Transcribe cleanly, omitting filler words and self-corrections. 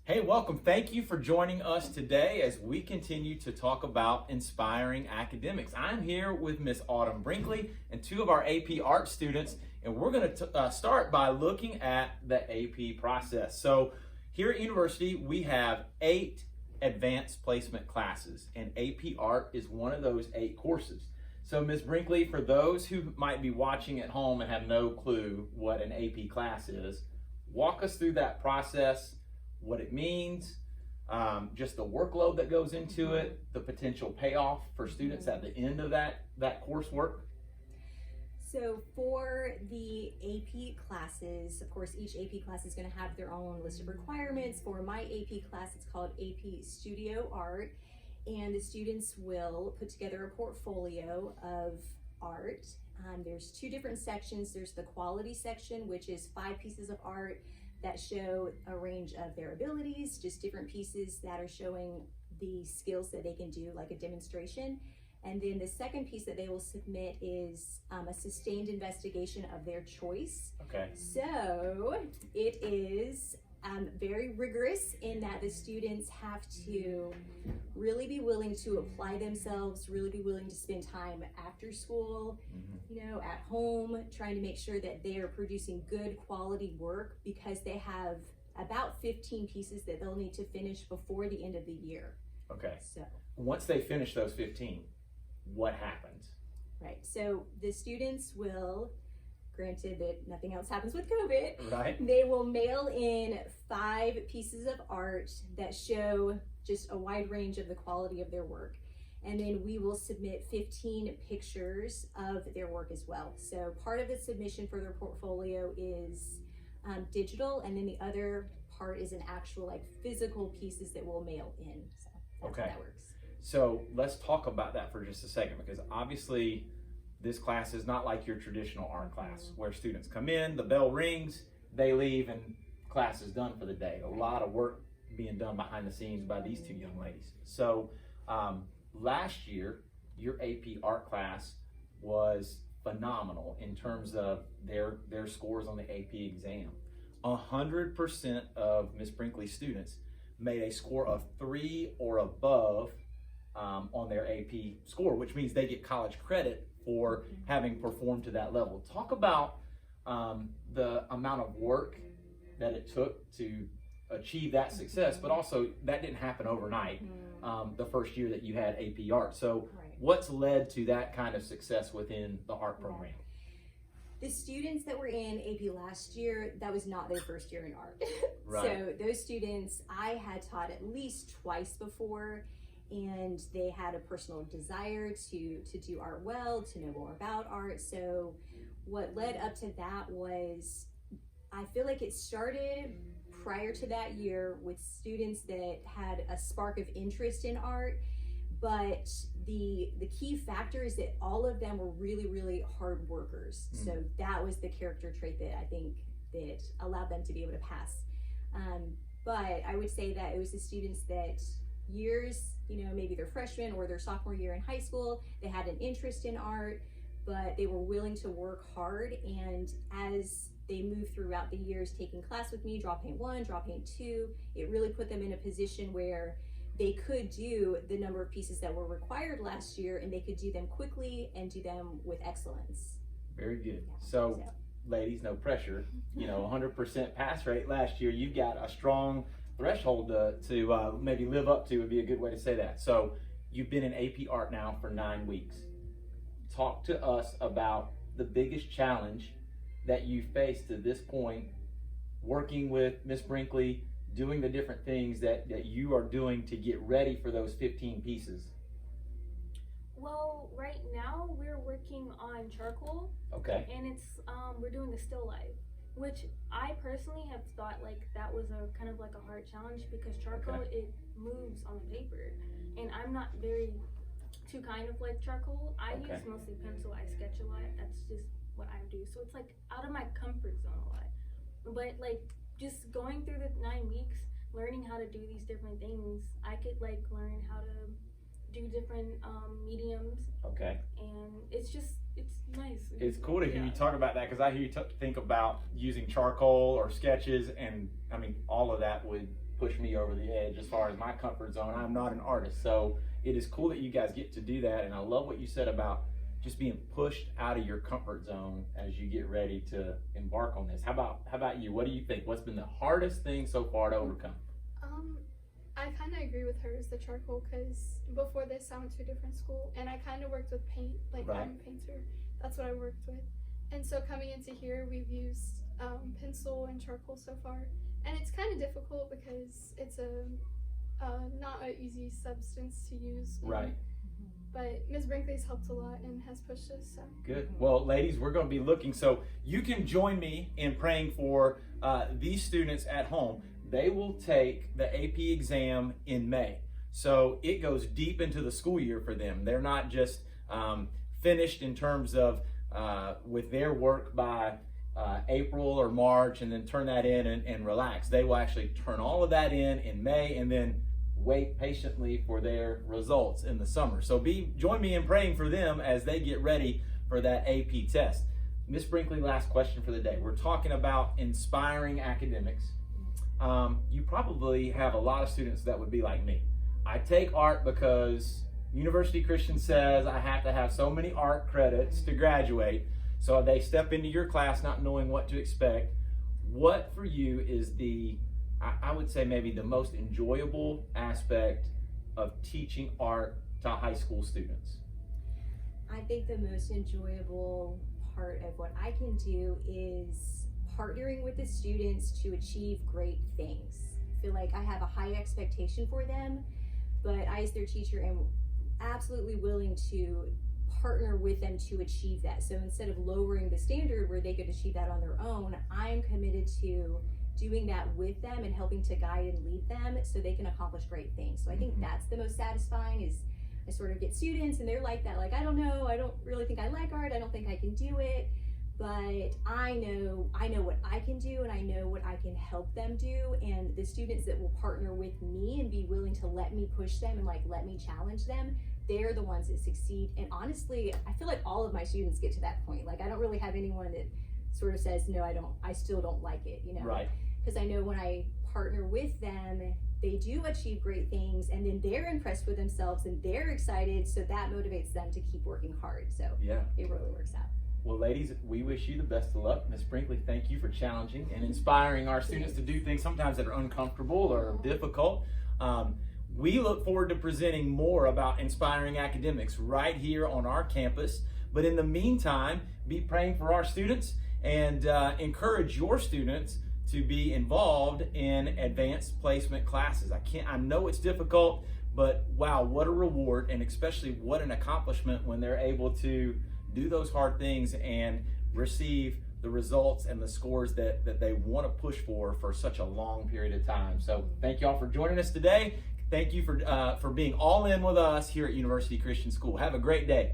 Hey, welcome. Thank you for joining us today as we continue to talk about inspiring academics. I'm here with Miss Autumn Brinkley and two of our AP Art students, and we're going to start by looking at the AP process. So here at university, we have 8 advanced placement classes, and AP Art is one of those 8 courses. So Ms. Brinkley, for those who might be watching at home and have no clue what an AP class is, walk us through that process, what it means, just the workload that goes into it, the potential payoff for students at the end of that coursework. So for the AP classes, of course, each AP class is going to have their own list of requirements. For my AP class, it's called AP Studio Art, and the students will put together a portfolio of art. There's 2 different sections. There's the quality section, which is 5 pieces of art that show a range of their abilities, just different pieces that are showing the skills that they can do, like a demonstration. And then the second piece that they will submit is a sustained investigation of their choice. Okay. So it is very rigorous in that the students have to really be willing to apply themselves, really be willing to spend time after school, at home, trying to make sure that they are producing good quality work, because they have about 15 pieces that they'll need to finish before the end of the year. Okay. So once they finish those 15, what happens? right, so the students will, granted that nothing else happens with COVID, Right. they will mail in 5 pieces of art that show just a wide range of the quality of their work. And then we will submit 15 pictures of their work as well. So part of the submission for their portfolio is digital, and then the other part is an actual physical pieces that we'll mail in. So that's Okay. how that works. So let's talk about that for just a second, because obviously this class is not like your traditional art class where students come in, the bell rings, they leave, and class is done for the day. A lot of work being done behind the scenes by these 2 young ladies. So last year, your AP art class was phenomenal in terms of their scores on the AP exam. 100% of Ms. Brinkley's students made a score of 3 or above on their AP score, which means they get college credit for having performed to that level. Talk about the amount of work that it took to achieve that success, but also that didn't happen overnight the first year that you had AP Art. So what's led to that kind of success within the art program? The students that were in AP last year, that was not their first year in art. Right. So those students I had taught at least twice before, and they had a personal desire to do art well, to know more about art. So what led up to that was, I feel like it started prior to that year with students that had a spark of interest in art, but the key factor is that all of them were really, really hard workers. So that was the character trait that I think that allowed them to be able to pass. But I would say that it was the students that years, maybe their freshman or their sophomore year in high school, they had an interest in art, but they were willing to work hard. And as they moved throughout the years taking class with me, Draw Paint 1, Draw Paint 2, it really put them in a position where they could do the number of pieces that were required last year, and they could do them quickly and do them with excellence. Very good. Yeah. So ladies, no pressure. 100% pass rate last year. You've got a strong threshold to maybe live up to, would be a good way to say that. So you've been in AP Art now for 9 weeks. Talk to us about the biggest challenge that you faced to this point, working with Miss Brinkley, doing the different things that you are doing to get ready for those 15 pieces. Well, right now we're working on charcoal. Okay. And it's we're doing the still life, which I personally have thought that was a kind of a hard challenge, because charcoal, it moves on the paper, and I'm not very too kind of charcoal. I use mostly pencil. I sketch a lot. That's just what I do. So it's out of my comfort zone a lot. But just going through the 9 weeks, learning how to do these different things, I could learn how to do different mediums. Okay. And it's just it's nice. It's cool to hear Yeah. you talk about that, because I hear you think about using charcoal or sketches, and I mean, all of that would push me over the edge as far as my comfort zone. I'm not an artist, so it is cool that you guys get to do that, and I love what you said about just being pushed out of your comfort zone as you get ready to embark on this. How about you? What do you think? What's been the hardest thing so far to overcome? I kind of agree with her is the charcoal, because before this I went to a different school and I kind of worked with paint, like Right. I'm a painter, that's what I worked with. And so coming into here we've used pencil and charcoal so far, and it's kind of difficult because it's a not an easy substance to use. Right. But Ms. Brinkley's helped a lot and has pushed us, so. Good. Well, ladies, we're going to be looking, so you can join me in praying for these students at home. They will take the AP exam in May. So it goes deep into the school year for them. They're not just finished in terms of with their work by April or March and then turn that in and relax. They will actually turn all of that in May and then wait patiently for their results in the summer. So join me in praying for them as they get ready for that AP test. Ms. Brinkley, last question for the day. We're talking about inspiring academics. You probably have a lot of students that would be like me. I take art because University Christian says I have to have so many art credits to graduate. So they step into your class not knowing what to expect. What for you is I would say maybe the most enjoyable aspect of teaching art to high school students? I think the most enjoyable part of what I can do is partnering with the students to achieve great things. I feel like I have a high expectation for them, but I, as their teacher, am absolutely willing to partner with them to achieve that. So instead of lowering the standard where they could achieve that on their own, I'm committed to doing that with them and helping to guide and lead them so they can accomplish great things. So I think that's the most satisfying, is I sort of get students and they're like that, like, I don't know, I don't really think I like art, I don't think I can do it, but I know what I can do and I know what I can help them do. And the students that will partner with me and be willing to let me push them and like let me challenge them, they're the ones that succeed. And honestly, I feel like all of my students get to that point. Like I don't really have anyone that sort of says, no, I still don't like it, you know? Right. Because I know when I partner with them, they do achieve great things, and then they're impressed with themselves and they're excited, so that motivates them to keep working hard. So Yeah. it really works out. Well, ladies, we wish you the best of luck. Ms. Brinkley, thank you for challenging and inspiring our students to do things sometimes that are uncomfortable or difficult. We look forward to presenting more about inspiring academics right here on our campus. But in the meantime, be praying for our students and encourage your students to be involved in advanced placement classes. I know it's difficult, but wow, what a reward, and especially what an accomplishment when they're able to do those hard things and receive the results and the scores that they want to push for such a long period of time. So thank y'all for joining us today. Thank you for being all in with us here at University Christian School. Have a great day.